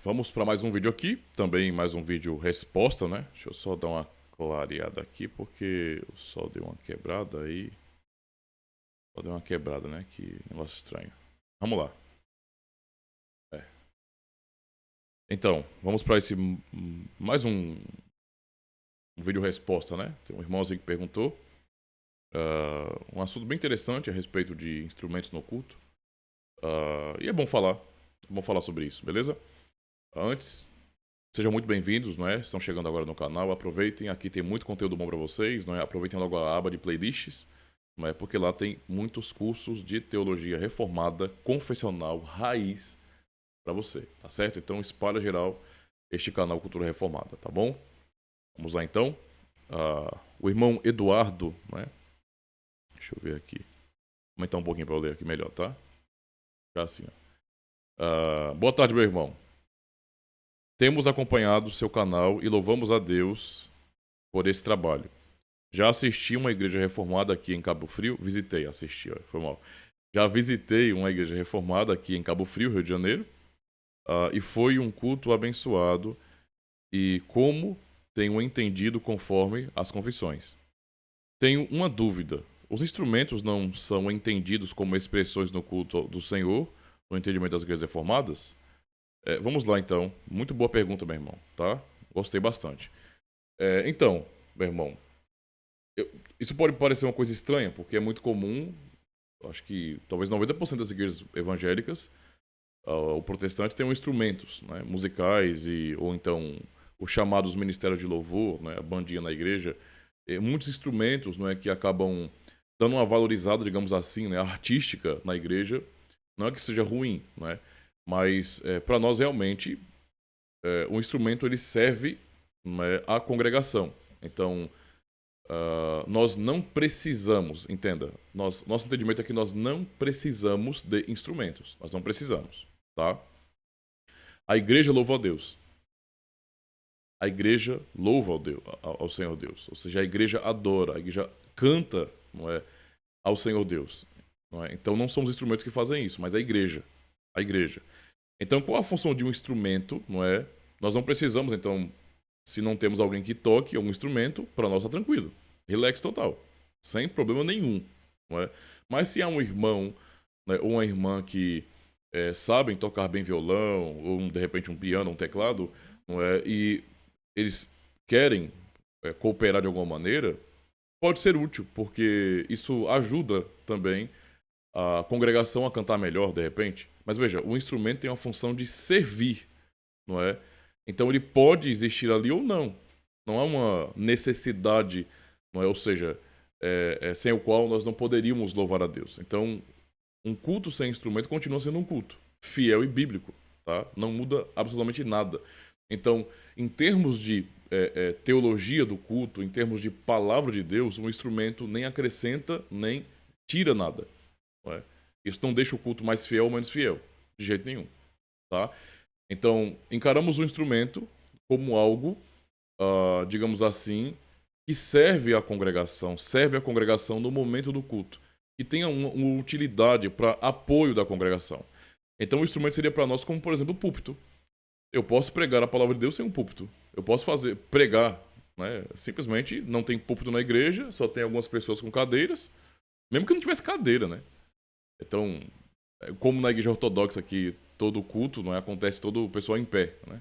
Vamos para mais um vídeo aqui, também mais um vídeo resposta, né? Deixa eu só dar uma clareada aqui, porque o sol deu uma quebrada aí. Só deu uma quebrada, né? Que negócio estranho. Vamos lá. É. Então, vamos para esse mais um vídeo resposta, né? Tem um irmãozinho que perguntou. Um assunto bem interessante a respeito de instrumentos no culto. E é bom falar sobre isso, beleza? Antes, sejam muito bem-vindos, não é? Estão chegando agora no canal, aproveitem, aqui tem muito conteúdo bom para vocês, não é? Aproveitem logo a aba de playlists, não é? Porque lá tem muitos cursos de teologia reformada, confessional, raiz para você, tá certo? Então espalha geral este canal Cultura Reformada, tá bom? Vamos lá então. O irmão Eduardo, né? Deixa eu ver aqui. Vou aumentar um pouquinho para eu ler aqui melhor, tá? Ficar assim, ó. Boa tarde, meu irmão. Temos acompanhado seu canal e louvamos a Deus por esse trabalho. Já assisti uma igreja reformada aqui em Cabo Frio. Assisti, foi mal. Já visitei uma igreja reformada aqui em Cabo Frio, Rio de Janeiro. E foi um culto abençoado. E como tenho entendido conforme as confissões. Tenho uma dúvida. Os instrumentos não são entendidos como expressões no culto do Senhor, no entendimento das igrejas reformadas? Vamos lá, então. Muito boa pergunta, meu irmão, tá? Gostei bastante. Então, meu irmão, isso pode parecer uma coisa estranha, porque é muito comum, acho que talvez 90% das igrejas evangélicas, o protestante tem instrumentos, né, musicais ou então os chamados ministérios de louvor, né, a bandinha na igreja, muitos instrumentos, né, que acabam dando uma valorizada, digamos assim, né, artística na igreja. Não é que seja ruim, né, mas para nós realmente o instrumento ele serve, né, à congregação. Então nós não precisamos, entenda, nosso entendimento é que nós não precisamos de instrumentos. Nós não precisamos, tá? A igreja louva a Deus. A igreja louva ao Senhor Deus. Ou seja, a igreja adora, a igreja canta, não é, ao Senhor Deus. Não é? Então não são os instrumentos que fazem isso, mas a igreja. A igreja. Então qual a função de um instrumento, não é? Nós não precisamos, então, se não temos alguém que toque um instrumento, para nós está tranquilo. Relax total. Sem problema nenhum. Não é? Mas se há um irmão, né, ou uma irmã que sabem tocar bem violão, ou de repente um piano, um teclado, não é? E eles querem cooperar de alguma maneira, pode ser útil, porque isso ajuda também a congregação a cantar melhor, de repente. Mas veja, o instrumento tem uma função de servir, não é? Então ele pode existir ali ou não. Não há uma necessidade, não é? Ou seja, sem o qual nós não poderíamos louvar a Deus. Então, um culto sem instrumento continua sendo um culto fiel e bíblico, tá? Não muda absolutamente nada. Então, em termos de teologia do culto, em termos de palavra de Deus, um instrumento nem acrescenta nem tira nada. Não é? Isso não deixa o culto mais fiel ou menos fiel, de jeito nenhum, tá? Então, encaramos o instrumento como algo, digamos assim, que serve à congregação no momento do culto, que tenha uma utilidade para apoio da congregação. Então, o instrumento seria para nós como, por exemplo, o púlpito. Eu posso pregar a palavra de Deus sem um púlpito. Eu posso pregar, né? Simplesmente não tem púlpito na igreja, só tem algumas pessoas com cadeiras, mesmo que não tivesse cadeira, né? Então, como na igreja ortodoxa aqui, todo culto, não é? Acontece todo o pessoal em pé, né?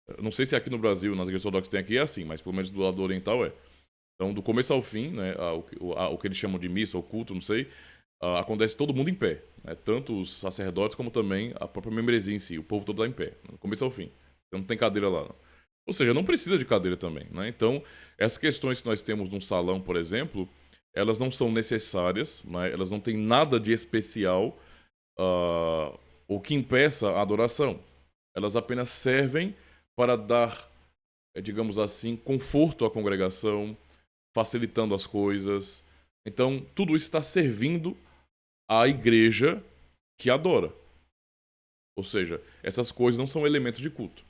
Eu não sei se aqui no Brasil, nas igrejas ortodoxas tem aqui, é assim, mas pelo menos do lado oriental é. Então, do começo ao fim, né, o que eles chamam de missa ou culto, não sei, acontece todo mundo em pé. Né? Tanto os sacerdotes como também a própria membresia em si, o povo todo está em pé, do começo ao fim. Então, não tem cadeira lá, não. Ou seja, não precisa de cadeira também. Né? Então, essas questões que nós temos num salão, por exemplo, elas não são necessárias, né? Elas não têm nada de especial o que impeça a adoração. Elas apenas servem para dar, digamos assim, conforto à congregação, facilitando as coisas. Então, tudo isso está servindo à igreja que adora. Ou seja, essas coisas não são elementos de culto.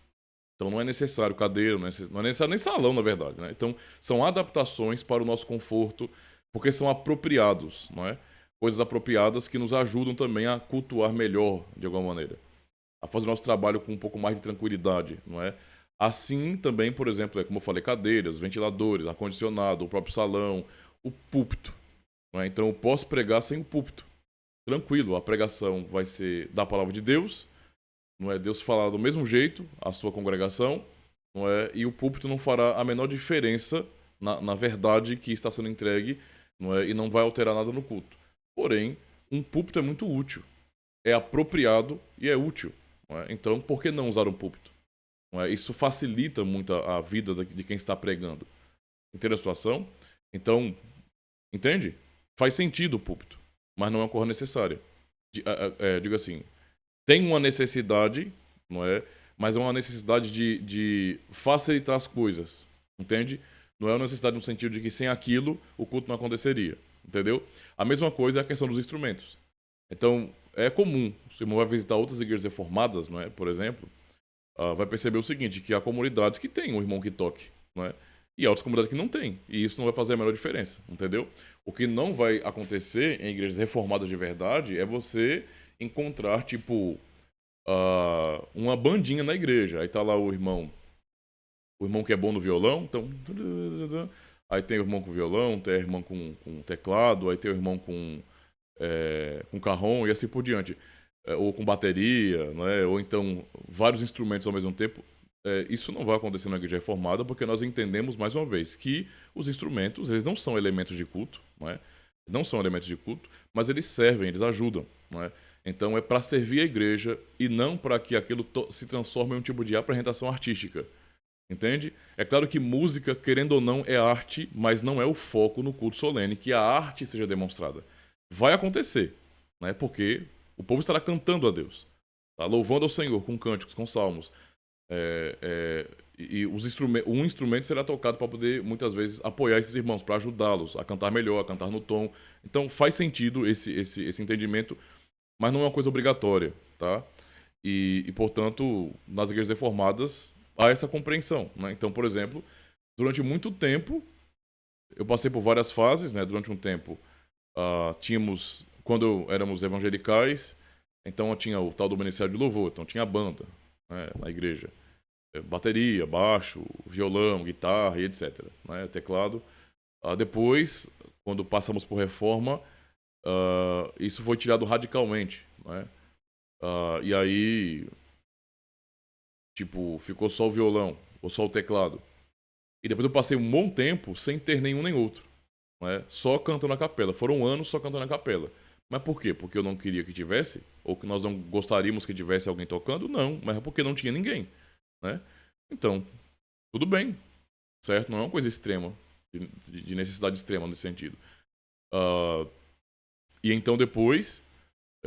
Então, não é necessário cadeira, não é necessário nem salão, na verdade. Né? Então, são adaptações para o nosso conforto, porque são apropriados, não é? Coisas apropriadas que nos ajudam também a cultuar melhor, de alguma maneira. a fazer o nosso trabalho com um pouco mais de tranquilidade, não é? Assim também, por exemplo, como eu falei, cadeiras, ventiladores, ar-condicionado, o próprio salão, o púlpito, não é? Então eu posso pregar sem o púlpito, tranquilo, a pregação vai ser da palavra de Deus, não é? Deus falar do mesmo jeito, a sua congregação, não é? E o púlpito não fará a menor diferença na verdade que está sendo entregue, não é? E não vai alterar nada no culto. Porém, um púlpito é muito útil, é apropriado e é útil. Não é? Então, por que não usar um púlpito? Não é? Isso facilita muito a vida de quem está pregando. Entende a situação? Então, entende? Faz sentido o púlpito, mas não é uma coisa necessária. Digo assim, tem uma necessidade, não é? Mas é uma necessidade de facilitar as coisas, entende? Não é uma necessidade no sentido de que sem aquilo o culto não aconteceria, entendeu? A mesma coisa é a questão dos instrumentos. Então, é comum, se o irmão vai visitar outras igrejas reformadas, não é? Por exemplo, vai perceber o seguinte, que há comunidades que tem um irmão que toque, não é? E há outras comunidades que não tem, e isso não vai fazer a menor diferença, entendeu? O que não vai acontecer em igrejas reformadas de verdade é você encontrar, tipo, uma bandinha na igreja. Aí tá lá o irmão que é bom no violão, então. Aí tem o irmão com violão, tem o irmão com teclado, aí tem o irmão com carrom e assim por diante. Ou com bateria, né? Ou então vários instrumentos ao mesmo tempo. Isso não vai acontecer na igreja reformada, porque nós entendemos, mais uma vez, que os instrumentos, eles não são elementos de culto, não é? Não são elementos de culto, mas eles servem, eles ajudam, não é? Então é para servir a igreja e não para que aquilo se transforme em um tipo de apresentação artística. Entende? É claro que música, querendo ou não, é arte, mas não é o foco no culto solene que a arte seja demonstrada. Vai acontecer, né? Porque o povo estará cantando a Deus, tá? Louvando ao Senhor com cânticos, com salmos. E um instrumento será tocado para poder, muitas vezes, apoiar esses irmãos, para ajudá-los a cantar melhor, a cantar no tom. Então faz sentido esse entendimento, mas não é uma coisa obrigatória, tá? Portanto, nas igrejas reformadas há essa compreensão, né? Então, por exemplo, durante muito tempo, eu passei por várias fases, né? Durante um tempo, tínhamos, quando éramos evangelicais, então tinha o tal do Ministério de Louvor, então tinha a banda, né, na igreja. Bateria, baixo, violão, guitarra e etc, né? Teclado. Depois, quando passamos por reforma, isso foi tirado radicalmente, né? E aí, tipo, ficou só o violão, ou só o teclado. E depois eu passei um bom tempo sem ter nenhum nem outro, né? Só cantando a capela. Foram anos só cantando a capela. Mas por quê? Porque eu não queria que tivesse? Ou que nós não gostaríamos que tivesse alguém tocando? Não, mas é porque não tinha ninguém, né? Então, tudo bem, certo? Não é uma coisa extrema, de necessidade extrema nesse sentido. E então depois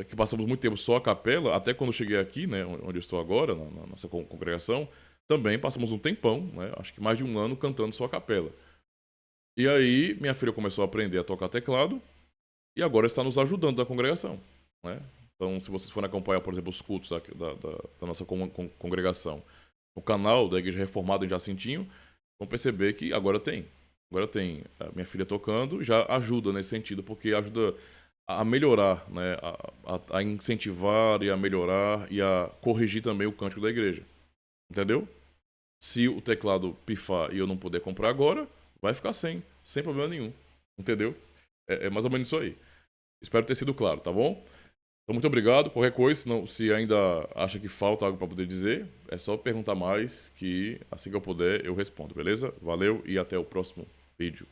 que passamos muito tempo só a capela, até quando eu cheguei aqui, né, onde eu estou agora, na nossa congregação, também passamos um tempão, né, acho que mais de um ano cantando só a capela. E aí minha filha começou a aprender a tocar teclado e agora está nos ajudando da congregação, né? Então, se vocês forem acompanhar, por exemplo, os cultos da nossa congregação, o canal da Igreja Reformada em Jacintinho, vão perceber que agora tem. Agora tem a minha filha tocando, já ajuda nesse sentido, porque ajuda a melhorar, né? A incentivar e a melhorar e a corrigir também o cântico da igreja. Entendeu? Se o teclado pifar e eu não puder comprar agora, vai ficar sem problema nenhum. Entendeu? É mais ou menos isso aí. Espero ter sido claro, tá bom? Então, muito obrigado. Qualquer coisa, se ainda acha que falta algo para poder dizer, é só perguntar mais que assim que eu puder eu respondo, beleza? Valeu e até o próximo vídeo.